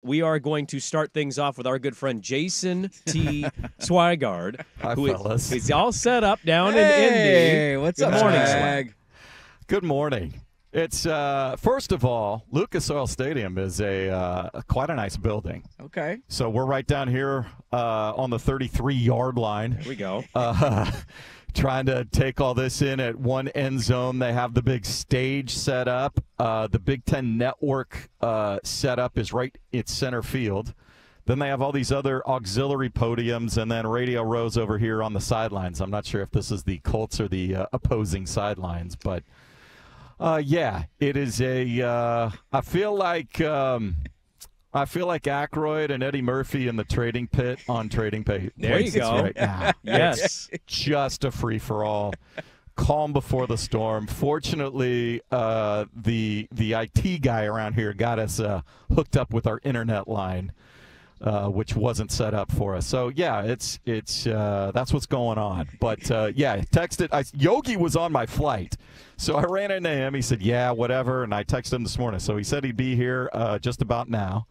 we are going to start things off with our good friend Jason T. Swygard. Hi, who fellas. is all set up down in Indy. Hey, what's up, Good morning, Swag? Good morning. It's first of all, Lucas Oil Stadium is quite a nice building. Okay. So we're right down here on the 33-yard line. Here we go. Trying to take all this in at one end zone. They have the big stage set up. The Big Ten Network setup is right at center field. Then they have all these other auxiliary podiums and then radio rows over here on the sidelines. I'm not sure if this is the Colts or the opposing sidelines, but yeah, it is a I feel like Aykroyd and Eddie Murphy in the trading pit on Trading Places There you go. right now. Yes. It's just a free-for-all. Calm before the storm. Fortunately, the IT guy around here got us hooked up with our internet line, which wasn't set up for us. So yeah, it's that's what's going on. But yeah, texted. Yogi was on my flight, so I ran into him. He said, "Yeah, whatever," and I texted him this morning. So he said he'd be here just about now.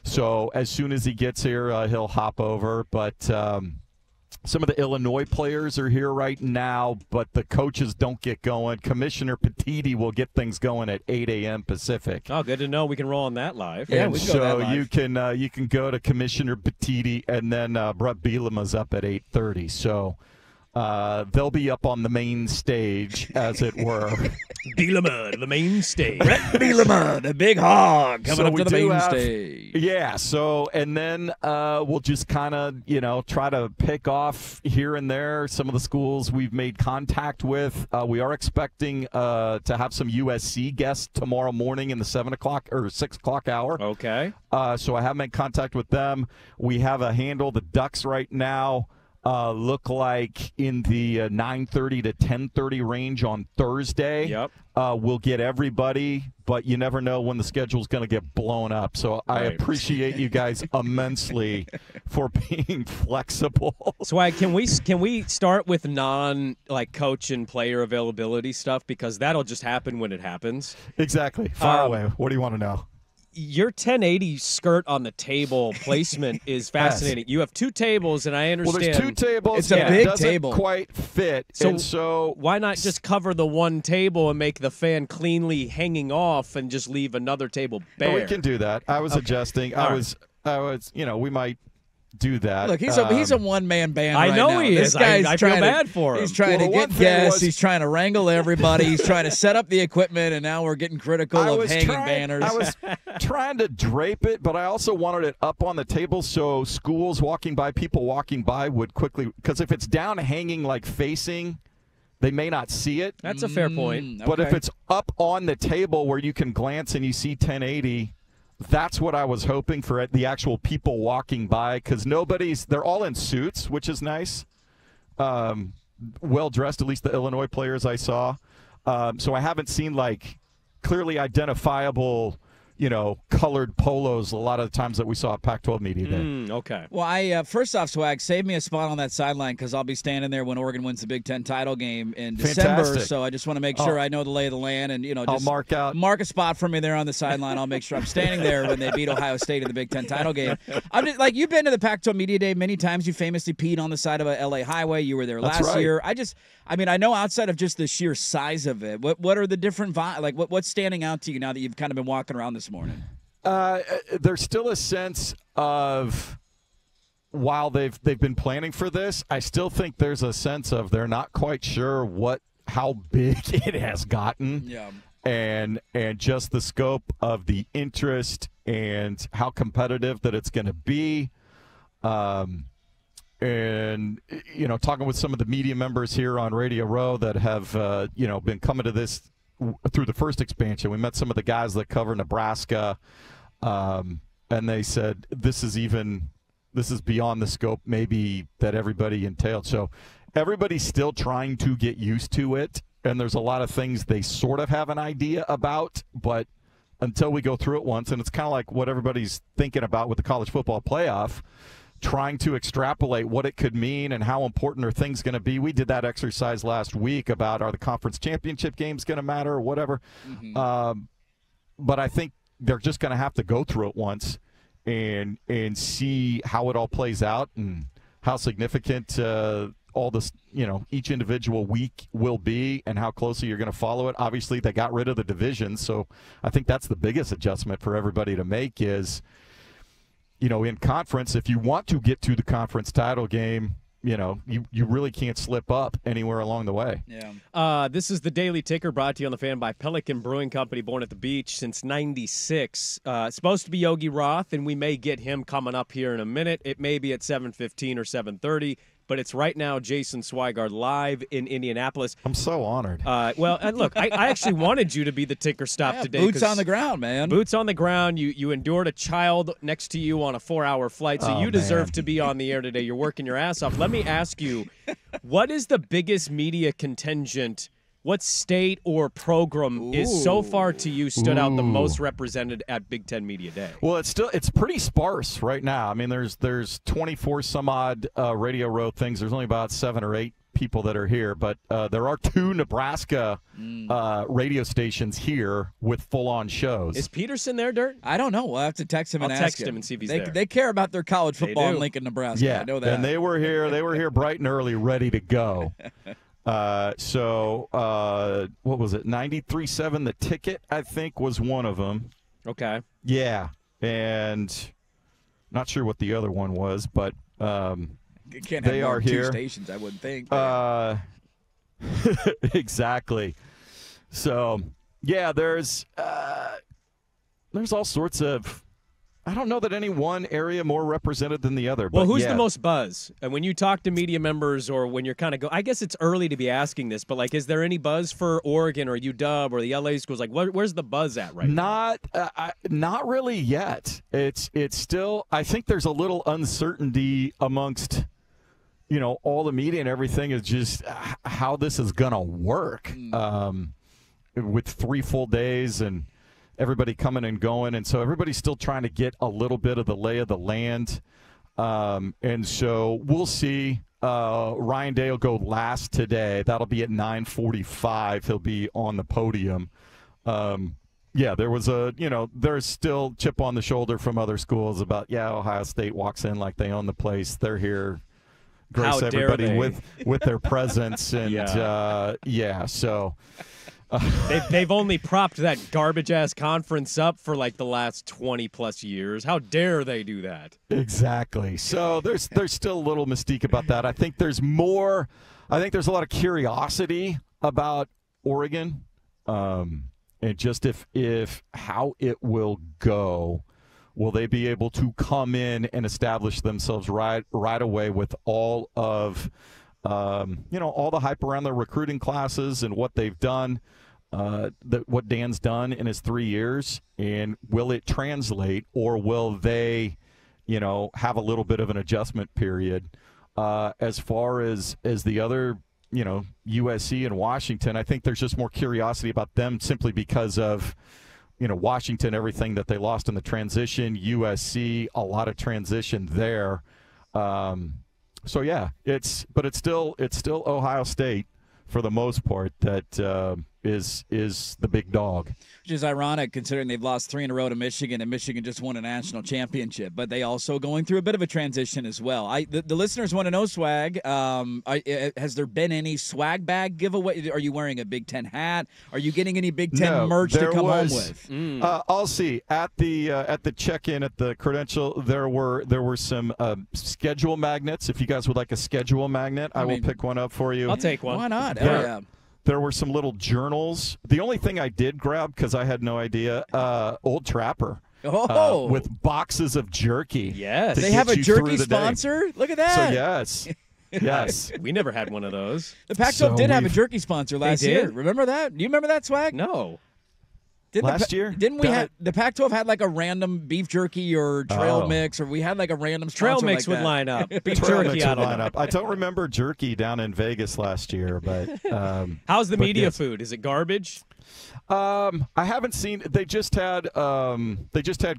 So as soon as he gets here, he'll hop over. But some of the Illinois players are here right now, but the coaches don't get going. Commissioner Petiti will get things going at 8 a.m. Pacific. Oh, good to know. We can roll on that live. Yeah, and we can go so that live. you can go to Commissioner Petiti, and then Brett Bielema's up at 8:30. So they'll be up on the main stage, as it were. Bielema, the main stage. Bielema, the big hog, coming So up we to the do main have- stage. Yeah, so, and then we'll just kind of, try to pick off here and there some of the schools we've made contact with. We are expecting to have some USC guests tomorrow morning in the 7 o'clock or 6 o'clock hour. Okay. So I have made contact with them. We have a handle. The Ducks right now look like in the 9:30 to 10:30 range on Thursday. Yep. We'll get everybody, but you never know when the schedule's going to get blown up. So I Right. appreciate you guys immensely for being flexible. Swag, can we start with coach and player availability stuff, because that'll just happen when it happens. Exactly. Fire away. What do you want to know? Your 1080 skirt on the table placement is fascinating. You have two tables, and I understand. Well, there's two tables. It's a and big it doesn't table. quite fit. So- and so Why not just cover the one table and make the fan cleanly hanging off and just leave another table bare? we can do that. I was adjusting. All I right. was, we might do that. Look, he's a one-man band I right know now. he This is. guy's I feel trying to- bad for him. He's trying Well, to the one get thing guests. was- He's trying to wrangle everybody. He's trying to set up the equipment, and now we're getting critical of hanging banners. I was trying to drape it, but I also wanted it up on the table so schools walking by, people walking by would quickly, because if it's down hanging like facing, they may not see it. That's a fair point. But if Okay. it's up on the table where you can glance and you see 1080, that's what I was hoping for the actual people walking by, because they're all in suits, which is nice. Well dressed, at least the Illinois players I saw. So I haven't seen clearly identifiable, colored polos a lot of the times that we saw at Pac-12 Media Day. Okay. Well, first off, Swag, save me a spot on that sideline, because I'll be standing there when Oregon wins the Big Ten title game in December. Fantastic. So I just want to make sure I know the lay of the land, and I'll just mark a spot for me there on the sideline. I'll make sure I'm standing there when they beat Ohio State in the Big Ten title game. I'm just you've been to the Pac-12 Media Day many times. You famously peed on the side of a LA highway. You were there That's last right. year. I know outside of just the sheer size of it, what are the different what's standing out to you now that you've kind of been walking around this morning? There's still a sense of, while they've been planning for this, I still think there's a sense of they're not quite sure how big it has gotten. Yeah. And just the scope of the interest and how competitive that it's going to be. And, talking with some of the media members here on Radio Row that have, been coming to this through the first expansion. We met some of the guys that cover Nebraska, and they said this is beyond the scope maybe that everybody entailed. So everybody's still trying to get used to it, and there's a lot of things they sort of have an idea about, but until we go through it once, and it's kind of like what everybody's thinking about with the college football playoff, trying to extrapolate what it could mean and how important are things going to be. We did that exercise last week about, are the conference championship games going to matter or whatever. But I think they're just going to have to go through it once and see how it all plays out and how significant all this, each individual week will be and how closely you're going to follow it. Obviously, they got rid of the division, so I think that's the biggest adjustment for everybody to make is, in conference, if you want to get to the conference title game, you really can't slip up anywhere along the way. Yeah. This is the Daily Ticker brought to you on the Fan by Pelican Brewing Company, born at the beach since '96. It's supposed to be Yogi Roth, and we may get him coming up here in a minute. It may be at 7:15 or 7:30. But it's right now Jason Swygard live in Indianapolis. I'm so honored. And look, I actually wanted you to be the ticker stop today. Boots on the ground, man. Boots on the ground. You endured a child next to you on a 4-hour flight, so you deserve to be on the air today. You're working your ass off. Let me ask you, what is the biggest media contingent? What state or program is so far to you stood out the most represented at Big Ten Media Day? Well, it's pretty sparse right now. I mean, there's 24 some odd Radio Row things. There's only about 7 or 8 people that are here, but there are 2 Nebraska radio stations here with full-on shows. Is Peterson there, Dirt? I don't know. We'll have to text him and I'll ask text him and see if he's there. They care about their college football in do. Lincoln, Nebraska. Yeah, I know that. and they were here. They were here bright and early, ready to go. What was it? 93.7 The Ticket, I think, was one of them. Okay. Yeah, and not sure what the other one was, but It can't they have more are than 2 here. stations, I wouldn't think. Exactly. So, yeah, there's all sorts of. I don't know that any one area more represented than the other. Well, but who's yeah. the most buzz? And when you talk to media members or when you're kind of I guess it's early to be asking this, but is there any buzz for Oregon or UW or the LA schools? Where's the buzz at right now? Not really yet. It's still. I think there's a little uncertainty amongst, all the media and everything is just how this is gonna work with 3 full days and everybody coming and going, and so everybody's still trying to get a little bit of the lay of the land, and so we'll see. Ryan Day will go last today. That'll be at 9:45. He'll be on the podium. There was there's still chip on the shoulder from other schools about, Ohio State walks in like they own the place. They're here, grace How dare everybody they? with their presence, and so. They've only propped that garbage-ass conference up for the last 20-plus years. How dare they do that? Exactly. So there's still a little mystique about that. I think there's more. I think there's a lot of curiosity about Oregon, and just if how it will go. Will they be able to come in and establish themselves right away with all of all the hype around their recruiting classes and what they've done, what Dan's done in his 3 years, and will it translate, or will they, have a little bit of an adjustment period? As far as the other, USC and Washington, I think there's just more curiosity about them simply because of, Washington, everything that they lost in the transition, USC, a lot of transition there. So yeah, it's still Ohio State for the most part that is the big dog. Which is ironic considering they've lost 3 in a row to Michigan, and Michigan just won a national championship. But they also going through a bit of a transition as well. The listeners want to know, Swag, has there been any swag bag giveaway? Are you wearing a Big Ten hat? Are you getting any Big Ten merch to come home with? I'll see. At the check-in at the credential, there were some schedule magnets. If you guys would like a schedule magnet, I will pick one up for you. I'll take one. Why not? Yeah. There were some little journals. The only thing I did grab, because I had no idea, Old Trapper. With boxes of jerky. Yes. They have a jerky sponsor? Look at that. So, yes. Yes. We never had one of those. The Pac-12 did have a jerky sponsor last year. Remember that? Do you remember that, Swag? No. Last year? Didn't we have the Pac-12 had a random beef jerky or trail mix, or we had a random trail sponsor mix like would that. line up. Beef trail jerky mix out would of line up. I don't remember jerky down in Vegas last year, but how's the media yes. food? Is it garbage? I haven't seen. They just had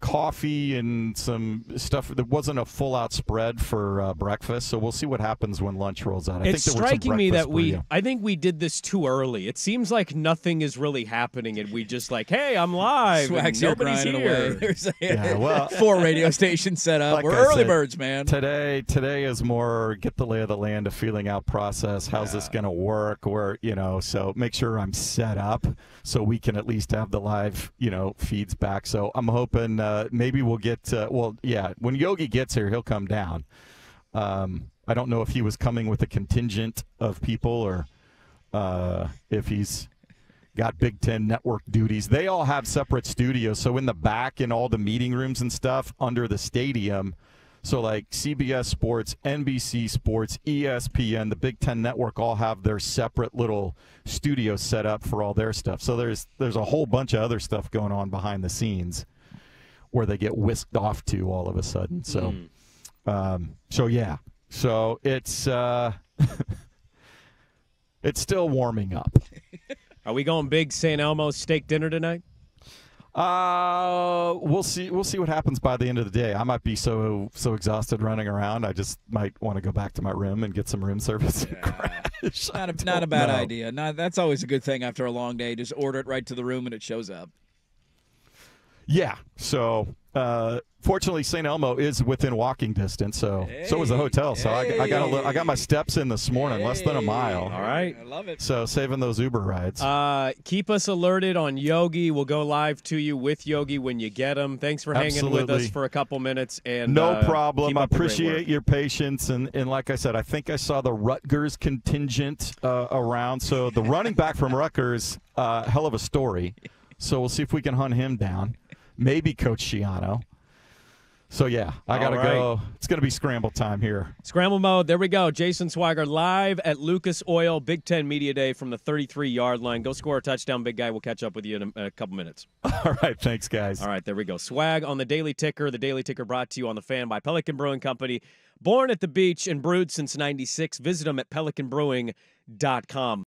coffee and some stuff. There wasn't a full out spread for breakfast, so we'll see what happens when lunch rolls out. It's striking me that I think we did this too early. It seems like nothing is really happening, and we just like, hey, I'm live. Swag's and nobody's here. away. There's well, 4 radio stations set up. Like We're I early said, birds, man. Today is more get the lay of the land, a feeling out process. How's this going to work? So make sure I'm set up so we can at least have the live, feeds back. So I'm hoping maybe we'll get when Yogi gets here, he'll come down. I don't know if he was coming with a contingent of people or if he's got Big Ten Network duties. They all have separate studios. So in the back in all the meeting rooms and stuff under the stadium, so like CBS Sports, NBC Sports, ESPN, the Big Ten Network all have their separate little studios set up for all their stuff. So there's a whole bunch of other stuff going on behind the scenes where they get whisked off to all of a sudden. So, yeah. So it's it's still warming up. Are we going big St. Elmo's steak dinner tonight? We'll see. We'll see what happens by the end of the day. I might be so exhausted running around. I just might want to go back to my room and get some room service and crash. Not a bad idea. That's always a good thing after a long day. Just order it right to the room and it shows up. Yeah. So, fortunately, St. Elmo is within walking distance. So is the hotel. So I got my steps in this morning, less than a mile. All right. I love it. So saving those Uber rides. Keep us alerted on Yogi. We'll go live to you with Yogi when you get him. Thanks for hanging with us for a couple minutes. And no problem. I appreciate your patience. And like I said, I think I saw the Rutgers contingent around. So the running back from Rutgers, hell of a story. So we'll see if we can hunt him down. Maybe Coach Schiano. So, yeah, I got to go. It's going to be scramble time here. Scramble mode. There we go. Jason Swygard live at Lucas Oil Big Ten Media Day from the 33-yard line. Go score a touchdown, big guy. We'll catch up with you in a couple minutes. All right. Thanks, guys. All right. There we go. Swag on the Daily Ticker. The Daily Ticker brought to you on the Fan by Pelican Brewing Company. Born at the beach and brewed since '96. Visit them at pelicanbrewing.com.